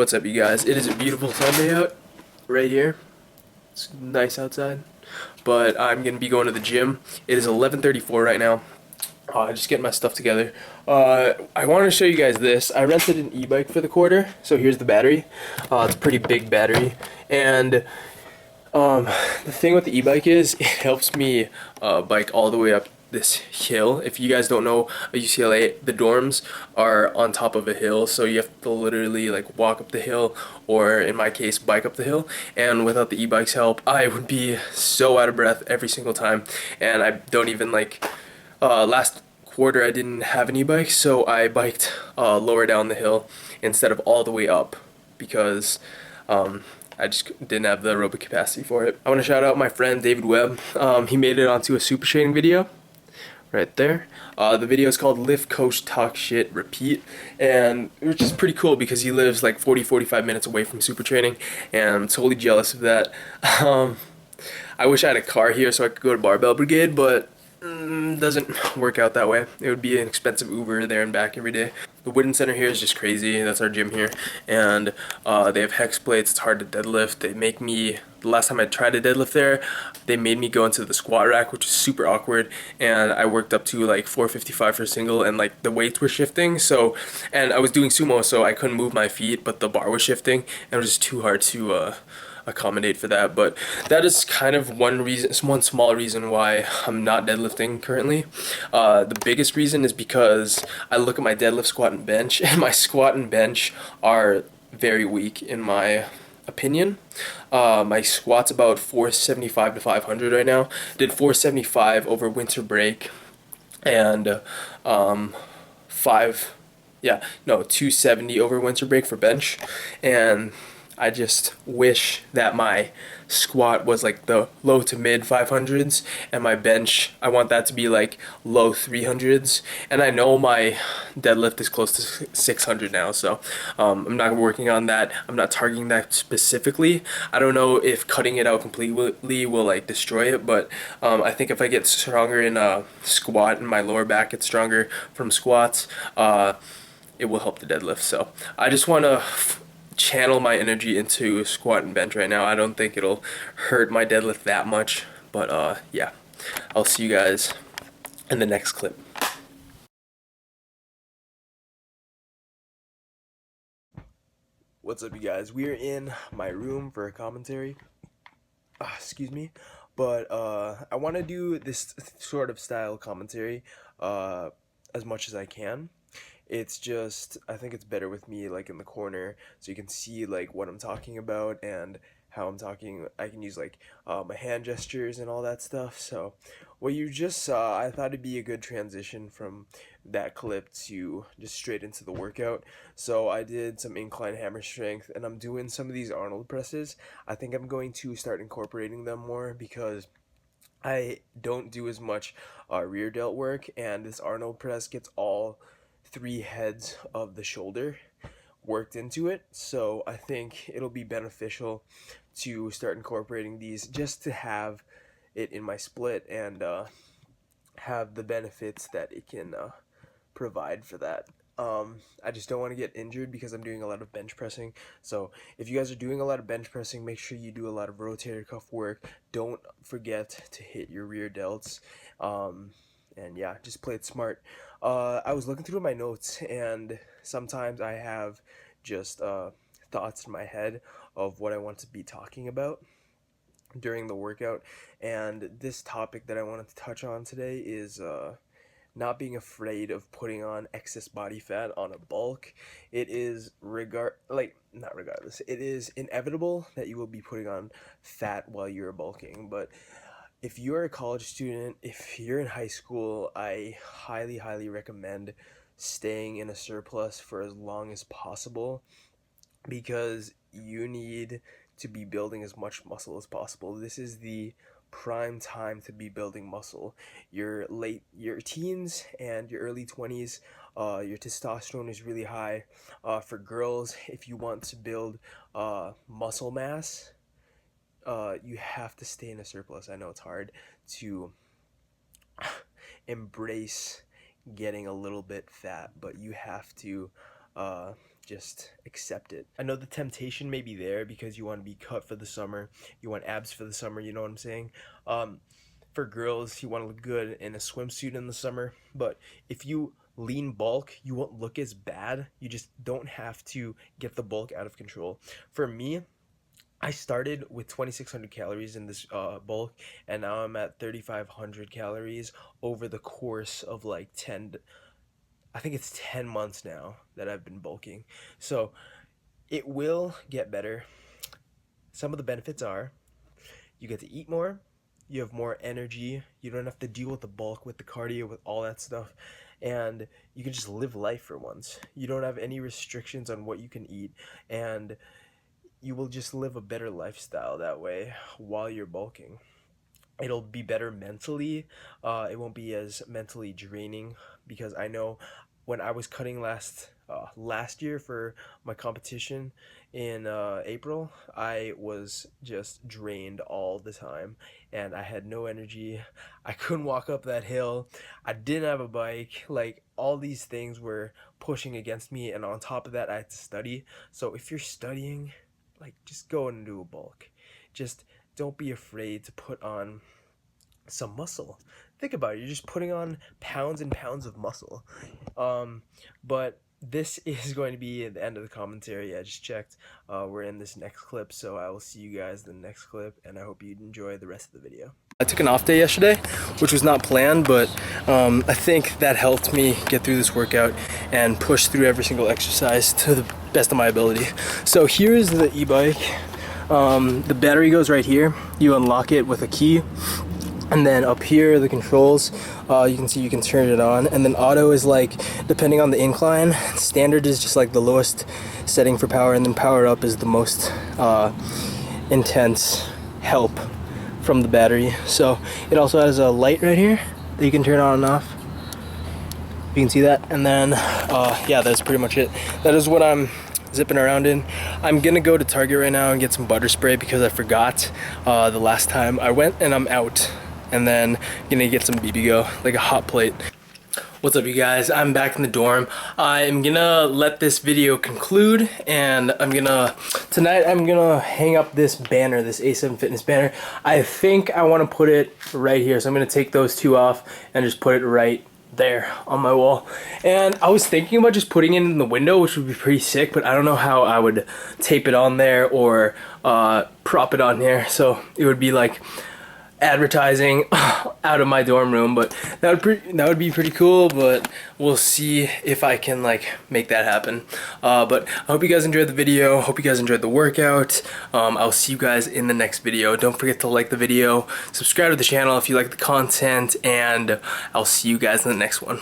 What's up, you guys? It is a beautiful Sunday out right here. It's nice outside, but I'm gonna be going to the gym. It is 11:34 right now. Just getting my stuff together. I wanted to show you guys this. I rented an e-bike for the quarter, so here's the battery. It's a pretty big battery, and the thing with the e-bike is it helps me bike all the way up this hill. If you guys don't know, UCLA, the dorms are on top of a hill, so you have to literally like walk up the hill, or in my case, bike up the hill. And without the e-bike's help, I would be so out of breath every single time, and I don't even like. Last quarter I didn't have an e-bike, so I biked lower down the hill instead of all the way up because I just didn't have the aerobic capacity for it. I want to shout out my friend David Webb. He made it onto a super training video right there. The video is called Lift Coach Talk Shit Repeat, and which is pretty cool because he lives like 40-45 minutes away from super training, and I'm totally jealous of that. I wish I had a car here so I could go to Barbell Brigade, but doesn't work out that way. It would be an expensive Uber there and back every day. The wooden center here is just crazy. That's our gym here, and they have hex plates. It's hard to deadlift. They make me. The last time I tried to deadlift there, they made me go into the squat rack, which is super awkward, and I worked up to like 455 for a single, and like the weights were shifting. So, and I was doing sumo, so I couldn't move my feet, but the bar was shifting, and it was just too hard to accommodate for that. But that is kind of one small reason why I'm not deadlifting currently. The biggest reason is because I look at my deadlift, squat, and bench, and my squat and bench are very weak in my opinion. My squat's about 475 to 500 right now. Did 475 over winter break, and 270 over winter break for bench, and I just wish that my squat was like the low to mid 500s, and my bench, I want that to be like low 300s. And I know my deadlift is close to 600 now, so I'm not working on that. I'm not targeting that specifically. I don't know if cutting it out completely will like destroy it, but I think if I get stronger in a squat and my lower back gets stronger from squats, it will help the deadlift. So I just want to channel my energy into squat and bench right now. I don't think it'll hurt my deadlift that much, but yeah, I'll see you guys in the next clip. What's up, you guys? We're in my room for a commentary. Excuse me, but I want to do this sort of style commentary as much as I can. It's just, I think it's better with me like in the corner, so you can see like what I'm talking about and how I'm talking. I can use like my hand gestures and all that stuff. So what you just saw, I thought it'd be a good transition from that clip to just straight into the workout. So I did some incline hammer strength, and I'm doing some of these Arnold presses. I think I'm going to start incorporating them more because I don't do as much rear delt work, and this Arnold press gets all three heads of the shoulder worked into it. So I think it'll be beneficial to start incorporating these just to have it in my split and have the benefits that it can provide for that. I just don't want to get injured because I'm doing a lot of bench pressing. So if you guys are doing a lot of bench pressing, make sure you do a lot of rotator cuff work. Don't forget to hit your rear delts. And yeah, just play it smart. I was looking through my notes, and sometimes I have just thoughts in my head of what I want to be talking about during the workout. And this topic that I wanted to touch on today is not being afraid of putting on excess body fat on a bulk. It is not regardless. It is inevitable that you will be putting on fat while you're bulking, but if you're a college student, if you're in high school, I highly, highly recommend staying in a surplus for as long as possible because you need to be building as much muscle as possible. This is the prime time to be building muscle. Your teens and your early 20s, your testosterone is really high. For girls, if you want to build muscle mass, you have to stay in a surplus. I know it's hard to embrace getting a little bit fat, but you have to just accept it. I know the temptation may be there because you want to be cut for the summer, you want abs for the summer, you know what I'm saying? For girls, you want to look good in a swimsuit in the summer, but if you lean bulk, you won't look as bad. You just don't have to get the bulk out of control. For me, I started with 2,600 calories in this bulk, and now I'm at 3,500 calories over the course of like 10, I think it's 10 months now that I've been bulking. So it will get better. Some of the benefits are you get to eat more, you have more energy, you don't have to deal with the bulk, with the cardio, with all that stuff, and you can just live life for once. You don't have any restrictions on what you can eat, and you will just live a better lifestyle that way while you're bulking. It'll be better mentally. It won't be as mentally draining because I know when I was cutting last year for my competition in April, I was just drained all the time and I had no energy. I couldn't walk up that hill. I didn't have a bike. Like all these things were pushing against me, and on top of that, I had to study. So if you're studying, like just go and do a bulk. Just don't be afraid to put on some muscle. Think about it. You're just putting on pounds and pounds of muscle. But this is going to be the end of the commentary. I just checked. We're in this next clip, so I will see you guys in the next clip, and I hope you enjoy the rest of the video. I took an off day yesterday, which was not planned, but I think that helped me get through this workout and push through every single exercise to the best of my ability. So here is the e-bike. The battery goes right here. You unlock it with a key. And then up here, the controls, you can see you can turn it on. And then auto is like, depending on the incline. Standard is just like the lowest setting for power, and then power up is the most intense help from the battery. So it also has a light right here that you can turn on and off. You can see that. And then, yeah, that's pretty much it. That is what I'm zipping around in. I'm gonna go to Target right now and get some butter spray because I forgot the last time I went, and I'm out. And then gonna get some BB Go, like a hot plate. What's up, you guys? I'm back in the dorm. I'm gonna let this video conclude, and tonight I'm gonna hang up this banner, this A7 Fitness banner. I think I wanna put it right here. So I'm gonna take those two off and just put it right there on my wall. And I was thinking about just putting it in the window, which would be pretty sick, but I don't know how I would tape it on there or prop it on here. So it would be like advertising out of my dorm room, but that would be pretty cool. But we'll see if I can like make that happen. But I hope you guys enjoyed the video. Hope you guys enjoyed the workout. I'll see you guys in the next video. Don't forget to like the video, subscribe to the channel if you like the content, and I'll see you guys in the next one.